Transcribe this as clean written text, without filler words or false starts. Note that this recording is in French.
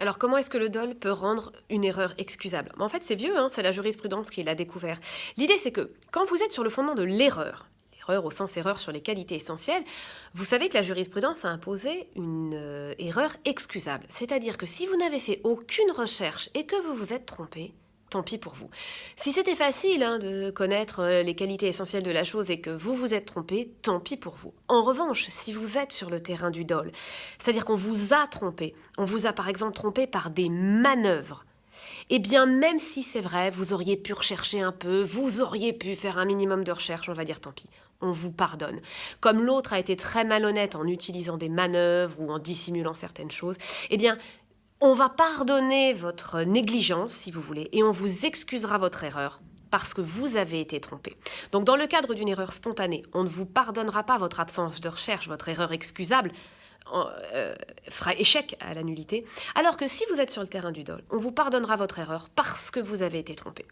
Alors, comment est-ce que le dol peut rendre une erreur excusable? En fait, c'est vieux, hein, c'est la jurisprudence qui l'a découvert. L'idée, c'est que quand vous êtes sur le fondement de l'erreur au sens erreur sur les qualités essentielles, vous savez que la jurisprudence a imposé une erreur excusable. C'est-à-dire que si vous n'avez fait aucune recherche et que vous vous êtes trompé, tant pis pour vous. Si c'était facile hein, de connaître les qualités essentielles de la chose et que vous vous êtes trompé, tant pis pour vous. En revanche, si vous êtes sur le terrain du dol, c'est-à-dire qu'on vous a trompé, on vous a par exemple trompé par des manœuvres, eh bien même si c'est vrai, vous auriez pu rechercher un peu, vous auriez pu faire un minimum de recherche, on va dire tant pis, on vous pardonne. Comme l'autre a été très malhonnête en utilisant des manœuvres ou en dissimulant certaines choses, eh bien on va pardonner votre négligence, si vous voulez, et on vous excusera votre erreur parce que vous avez été trompé. Donc dans le cadre d'une erreur spontanée, on ne vous pardonnera pas votre absence de recherche, votre erreur excusable fera échec à la nullité, alors que si vous êtes sur le terrain du dol, on vous pardonnera votre erreur parce que vous avez été trompé.